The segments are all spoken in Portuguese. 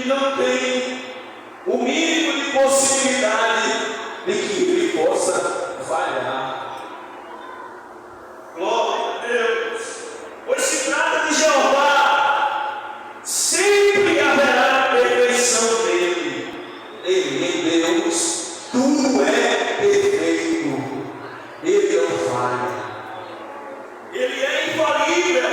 que não tem o mínimo de possibilidade de que ele possa falhar. Glória a Deus. Pois se trata de Jeová, sempre haverá perfeição nele. Ele, em Deus, tudo é perfeito. Ele não falha. Ele é infalível.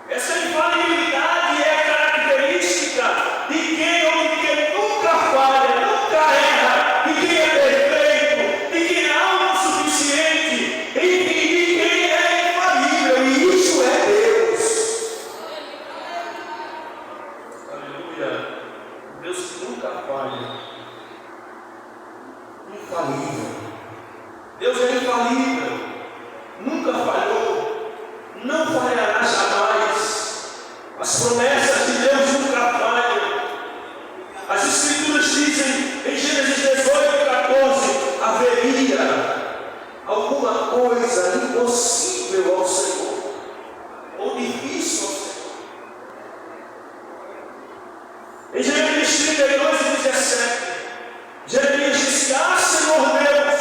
Essa infalibilidade é a característica de quem ou de quem nunca falha, nunca erra, de quem é perfeito, de quem é autossuficiente, enfim, de quem é infalível, e isso é Deus. Aleluia. Deus nunca falha. Infalível. Deus é infalível. Nunca falhou. Não falhará jamais. As promessas de Deus nunca falham. As Escrituras dizem em Gênesis 18:14: haveria alguma coisa impossível ao Senhor, ou difícil ao Senhor. Em Jeremias 32:17, Jeremias disse: ah, Senhor Deus,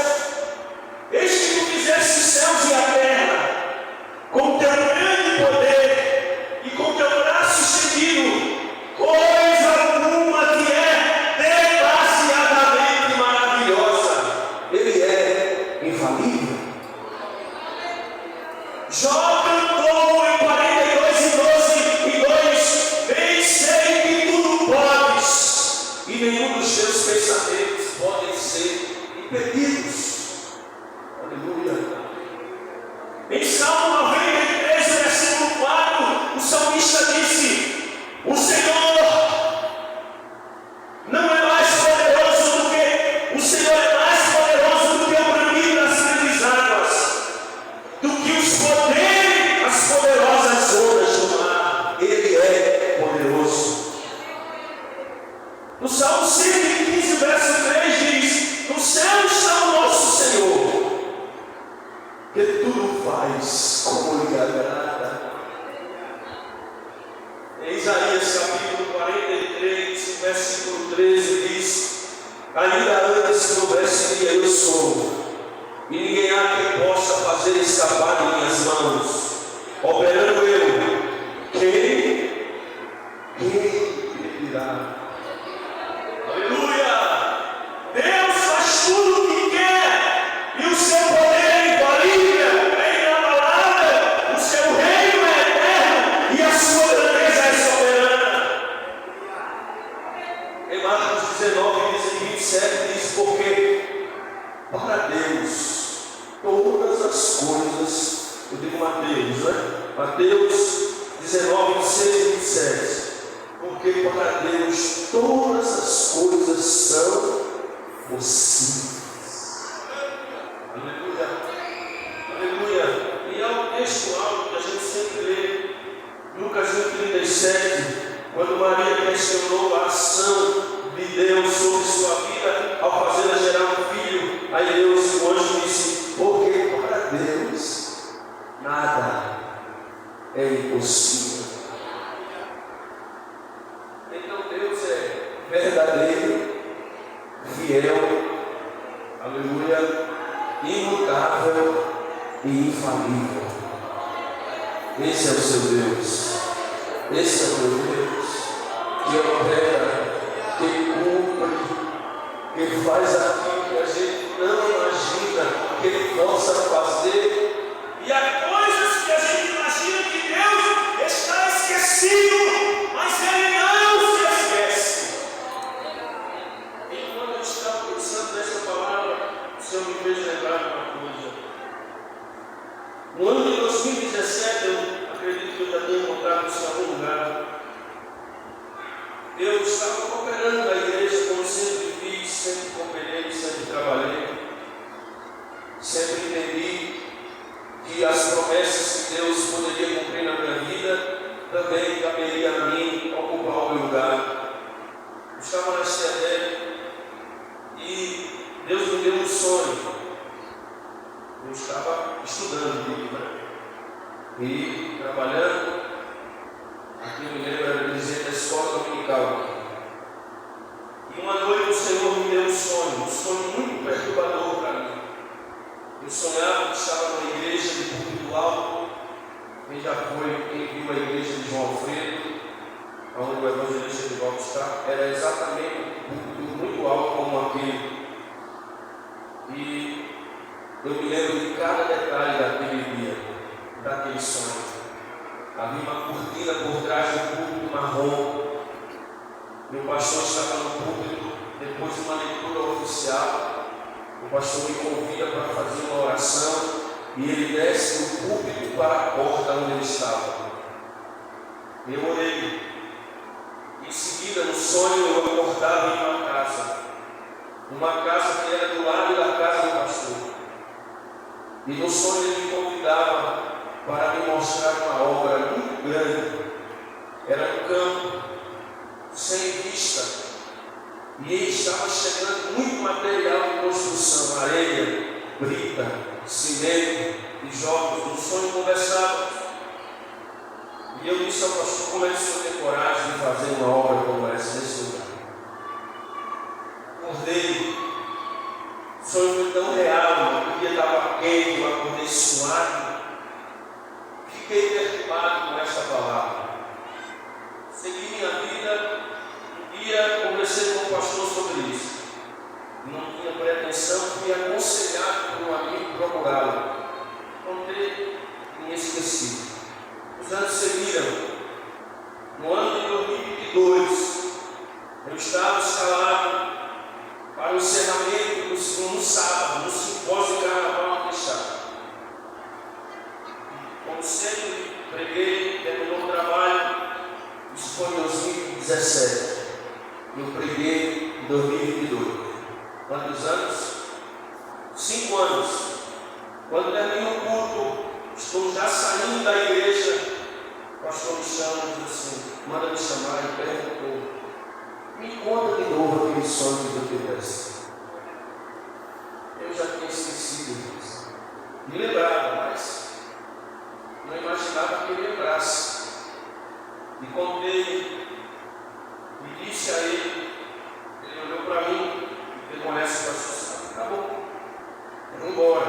eis que tu fizeste os céus e a terra, com teu grande poder e com teu braço estendido, coisa alguma que é demasiadamente maravilhosa. Ele é infalível. Jó cantou em 42:12:2: bem sei que tudo podes, e nenhum dos teus pensamentos podem ser impedidos. Aleluia. Em Salmo 93:4, o salmista disse: o Senhor não é mais poderoso do que, o Senhor é mais poderoso do que o bramido das grandes águas, do que as poderosas ondas do mar. Ele é poderoso. No Salmo 115:3 diz: no céu está o nosso Senhor, que tudo faz como lhe agrada. Em Isaías capítulo 43, versículo 13 diz: ainda antes que houvesse dia eu sou, e ninguém há que possa fazer escapar de minhas mãos. Operando eu, quem impedirá? Aleluia! Deus faz tudo o que quer, e o seu poder é infalível, é inabalável, o seu reino é eterno e a sua grandeza é soberana. Em Marcos 19:27 diz: porque para Deus todas as coisas, eu digo Mateus, né? Mateus 19:26-27. Porque para Deus todas as coisas são possíveis. Aleluia. Aleluia. E há um texto alto que a gente sempre lê, Lucas 1:37, quando Maria questionou a ação de Deus sobre sua vida ao fazê-la gerar um filho. Aí Deus, o anjo, disse: porque para Deus nada é impossível. Então Deus é verdadeiro, fiel, aleluia, imutável e infalível. Esse é o seu Deus. Esse é o meu Deus, que opera, que cumpre, que faz aquilo que a gente não imagina que Ele possa fazer. E há coisas que a gente imagina que Deus está esquecido, mas Ele não se esquece. E quando eu estava pensando nessa palavra, o Senhor me fez lembrar de uma coisa. No ano de 2017, eu acredito que eu já tenho encontrado isso em algum lugar. Eu estava cooperando na igreja, como sempre fiz, sempre cooperei, sempre trabalhei. Sempre entendi que as promessas que Deus poderia cumprir na minha vida também caberia a mim ocupar o meu lugar. Eu estava na CEDEC e Deus me deu um sonho. Eu estava estudando, né? E trabalhando. Aqui eu me lembro, era presidente da escola dominical. um sonho muito perturbador para mim. Eu sonhava que estava numa igreja de púlpito alto. Quem já foi, quem viu a igreja de João Alfredo, onde o evangelista de volta está, era exatamente um púlpito muito alto como aquele. E eu me lembro de cada detalhe daquele dia, daquele sonho. Havia uma cortina por trás do púlpito marrom. E o pastor estava no púlpito, depois de uma leitura oficial. O pastor me convida para fazer uma oração e ele desce do púlpito para a porta onde ele estava. Eu orei. Em seguida, no sonho, eu acordava em uma casa que era do lado da casa do pastor. E no sonho ele me convidava para me mostrar uma obra muito grande. Era um campo sem vista. E estava chegando muito material de construção, areia, brita, cimento, tijolos. No sonho conversávamos. E eu disse ao pastor: como é que o senhor tem coragem de fazer uma obra como essa nesse lugar? Acordei. O sonho foi tão real, o dia estava quente, eu acordei suado. Fiquei perturbado com essa palavra. Segui minha vida. Um dia conversei com o pastor sobre isso. Não tinha pretensão, fui aconselhado por um amigo procurá-lo. Contei e me esqueci. Os anos seguiram. No ano de 2022, eu estava escalado para o encerramento no sábado, no simpósio de carnaval fechado. Como sempre, preguei, terminou o trabalho. Isso foi em 2017. Eu preguei em 2022. Quantos anos? 5 anos. Quando termina o culto, estou já saindo da igreja. O pastor me chama e diz assim: manda me chamar e perguntou: me conta de novo aquele sonho que eu tivesse. Eu já tinha esquecido disso. Me lembrava, mas não imaginava que ele lembrasse. E contei, e disse a ele olhou para mim, e permanece para a sociedade. Tá bom, eu vou embora.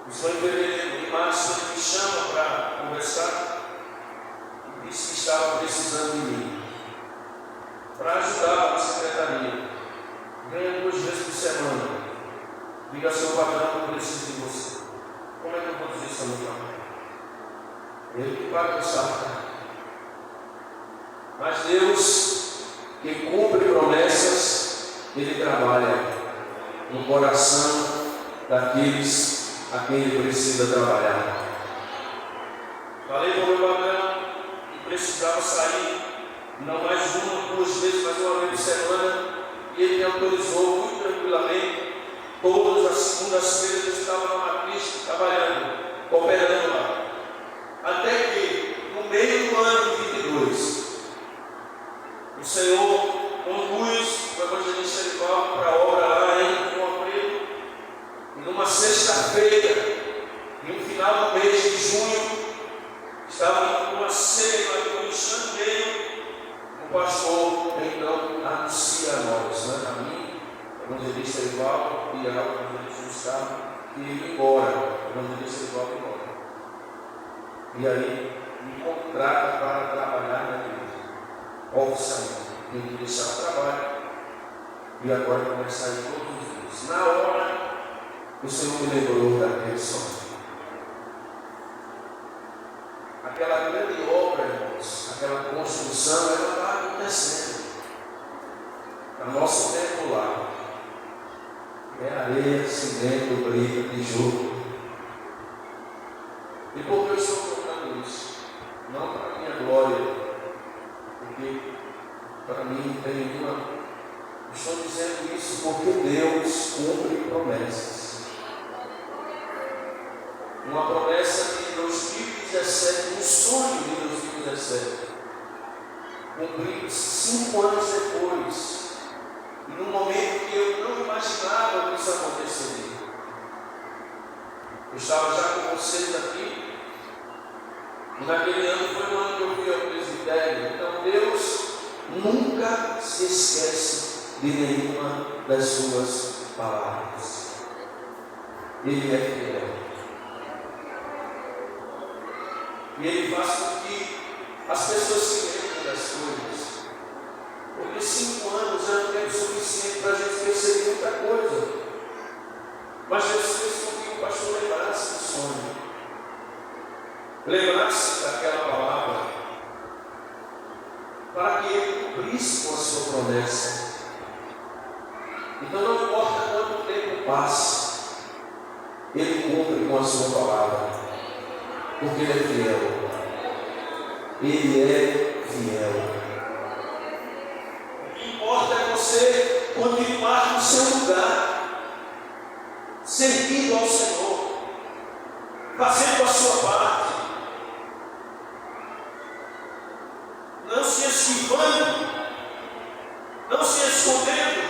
Isso foi em fevereiro. Em março ele me chama para conversar e disse que estava precisando de mim para ajudar na secretaria. Ganha 2 vezes por semana. Diga: seu patrão, eu preciso de você. Como é que eu vou dizer isso ao meu patrão? Ele que paga o salário. Mas Deus, que cumpre promessas, Ele trabalha no coração daqueles a quem Ele precisa trabalhar. Falei com o meu patrão que precisava sair, não mais 1 ou 2 vezes, mas 1 vez por semana, e ele me autorizou muito tranquilamente. Todas as segundas-feiras eu estava na matriz trabalhando, cooperando lá. Até que, no meio do ano de 22, o Senhor conduz o evangelista Erivaldo para a obra lá em João Alfredo. E numa sexta-feira, no final do mês de junho, estava numa ceia lá no Xandeiro. O pastor então anuncia a nós, a mim, o evangelista Erivaldo e ao evangelista Gustavo, que ia embora, o evangelista Erivaldo ia embora. E aí me contrata para trabalhar na igreja. Oficialmente, tem que deixar o trabalho e agora começar a ir todos os dias. Na hora, o Senhor me lembrou daquele sonho. Aquela grande obra, irmãos, aquela construção, ela está acontecendo. O nosso tempo lá é areia, cimento, brita, tijolo. E por que eu estou contando isso? Não para a minha glória, porque para mim não tem nenhuma. Estou dizendo isso porque Deus cumpre promessas. Uma promessa de 2017, um sonho de 2017, cumprido 5 anos depois, e num momento que eu não imaginava que isso aconteceria. Eu estava já com vocês aqui. E naquele ano foi o ano que eu fui ao presbitério. Então Deus nunca se esquece de nenhuma das suas palavras. Ele é fiel. E Ele faz com que as pessoas se lembrem das coisas. Porque 5 anos é um tempo suficiente para a gente perceber muita coisa. Mas Jesus fez com que o pastor lembrasse do sonho, lembrasse daquela palavra, para que ele cumprisse com a sua promessa. Então não importa quanto tempo passe, ele cumpre com a sua palavra, porque ele é fiel. Ele é fiel. O que importa é você continuar no seu lugar, servindo ao Senhor, fazendo a sua parte, não se esquivando, não se escondendo,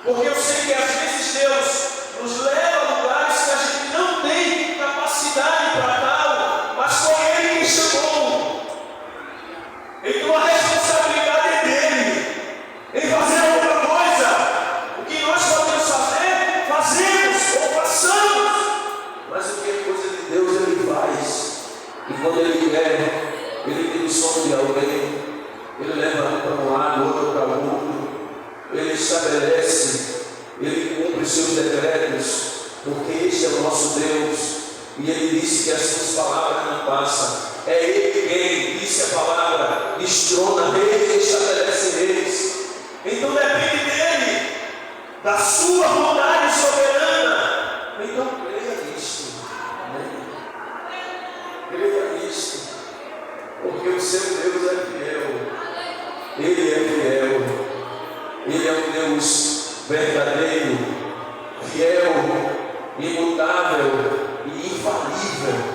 porque eu sei que às vezes Deus nos leva a lugares que a gente não tem capacidade para tal, mas foi Ele que chamou. Então a responsabilidade é dele em fazer alguma coisa. O que nós podemos fazer, fazemos ou façamos, mas o que é coisa de Deus Ele faz. E quando Ele quer, Ele tem o sonho de alguém, Ele leva para um lado, outro para o outro, Ele estabelece, Ele cumpre seus decretos, porque este é o nosso Deus. E Ele disse que as suas palavras não passam. É Ele quem disse a palavra, destrona reis e estabelece reis. Então depende dEle, da sua vontade soberana. Então creia nisto, creia nisto, porque o seu Deus é fiel. Ele é fiel. Ele é um Deus verdadeiro, fiel, imutável e infalível.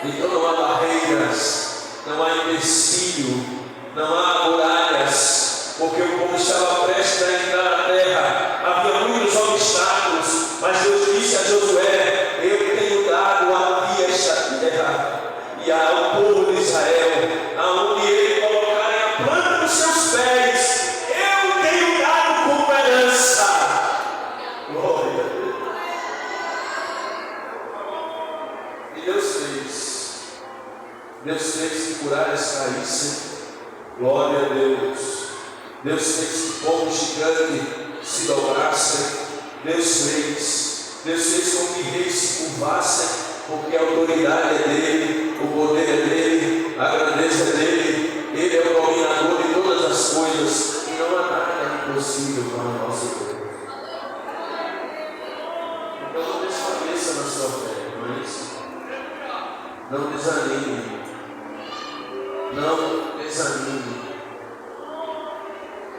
Então não há barreiras, não há empecilho, não há muralhas, porque o povo estava prestes a entrar na terra, havia muitos obstáculos, mas Deus disse a Josué: eu tenho dado a ti esta terra e ao povo de Israel, aonde ele colocarem a planta dos seus pés, eu tenho dado como herança. Glória a Deus. E Deus fez. Deus fez que muralhas caíssem. Glória a Deus. Deus fez que povos gigantes se dobrassem. Deus fez com que reis se curvassem, porque a autoridade é dele, o poder é dele, a grandeza é dele. Ele é o dominador de todas as coisas, e não há nada impossível para o nosso Deus. Então não desfaleça na sua fé, não é isso? Não desanime. Não desanime.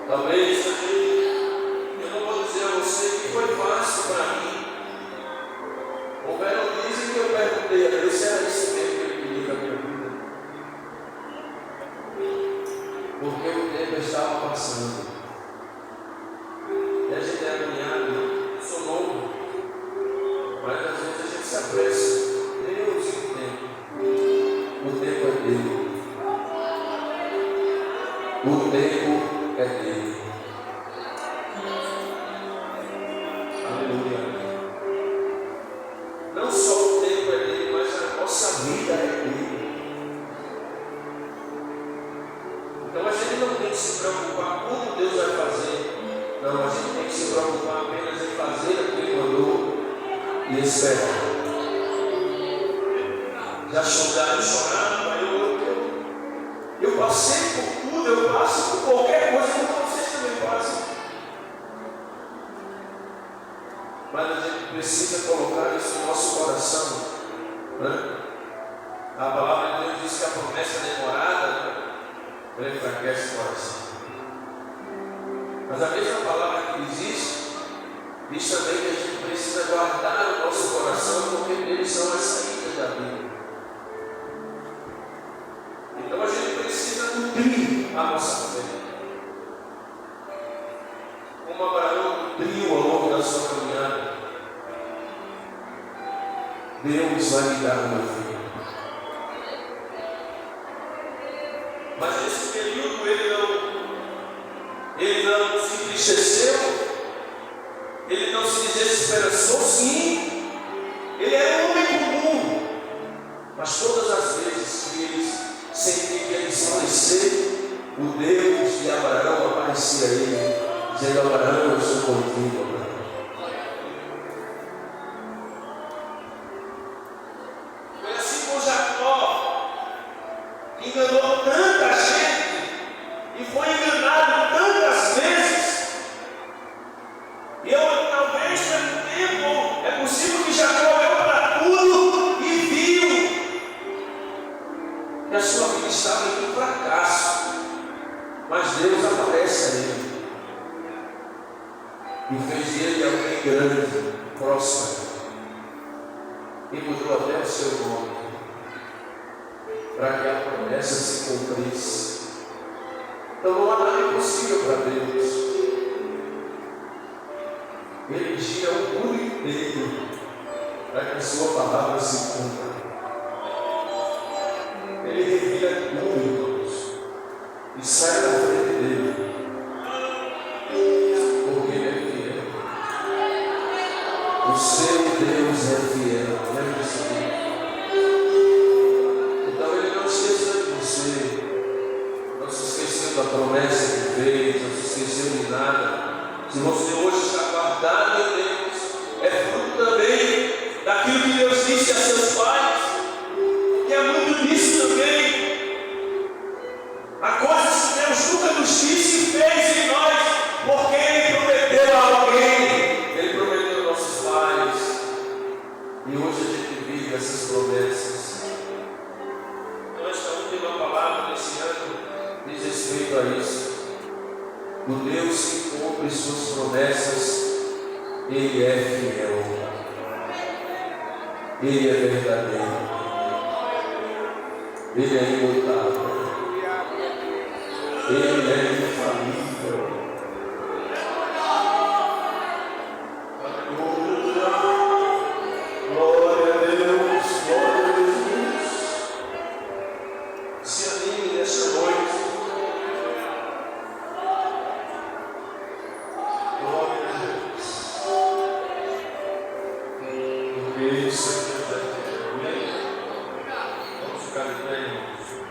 Talvez eu não vou dizer a você que foi fácil para mim. Houveram dizem que eu perguntei a Deus se era isso mesmo que Ele queria da minha vida. Porque o tempo estava passando. E a gente é agoniado. Eu sou novo. Mas às vezes a gente se apressa. Deus e o tempo. O tempo é dele. O tempo é dele. Aleluia. Não só o tempo é dele, mas a nossa vida é dele. Então a gente não tem que se preocupar como Deus vai fazer. Não, a gente tem que se preocupar apenas em fazer o que Ele mandou e esperar. Já choraram, eu passei por tudo, eu passo por qualquer coisa, como vocês também passam. Mas a gente precisa colocar isso no nosso coração, né? A palavra de Deus diz que a promessa demorada, ela enfraquece o coração. Mas a mesma palavra que existe, diz também que a gente precisa guardar o nosso coração, porque eles são as saídas da vida. Então a gente precisa nutrir a nossa fé. Como Abraão nutriu ao longo da sua caminhada, Deus vai lhe dar uma vida. Mas nesse período ele não se Ele era um homem comum, mas todas as vezes que eles sentiam que ia desfalecer, o Deus de Abraão aparecia a ele, dizendo: Abraão, eu sou contigo, Abraão. Foi assim com Jacó, que enganou tanta gente e foi enganado tantas vezes. E eu, talvez, pelo tempo, é possível que Jacó olhou para tudo e viu que a sua vida estava em um fracasso. Mas Deus aparece a ele e fez dele alguém grande, próspero, e mudou até o seu nome, para que a promessa se cumprisse. Então não há nada impossível para Deus. Ele gira o mundo inteiro para que a sua palavra se cumpra. Ele revira tudo e sai da frente dele, porque ele é fiel. O seu Deus é fiel. Lembre disso. Então ele não esqueceu de você, não se esqueceu da promessa que fez, não se esqueceu de nada. Se você hoje está guardado em Deus, é fruto também daquilo que Deus disse a seus pais, que é muito disso também. Há coisas que Deus nunca nos disse e fez em nós, porque Ele prometeu a alguém. Ele prometeu aos nossos pais. E hoje a gente vive essas promessas. Então esta última palavra desse ano diz respeito a isso. O Deus que cumpre suas promessas, Ele é fiel. Ele é verdadeiro. Ele é imutável. Ele é infalível. Aleluia. Glória a Deus. Glória a Jesus. Se anime nessa noite. Glória a Deus. Porque isso é verdadeiro. Vamos ficar de pé, irmãos.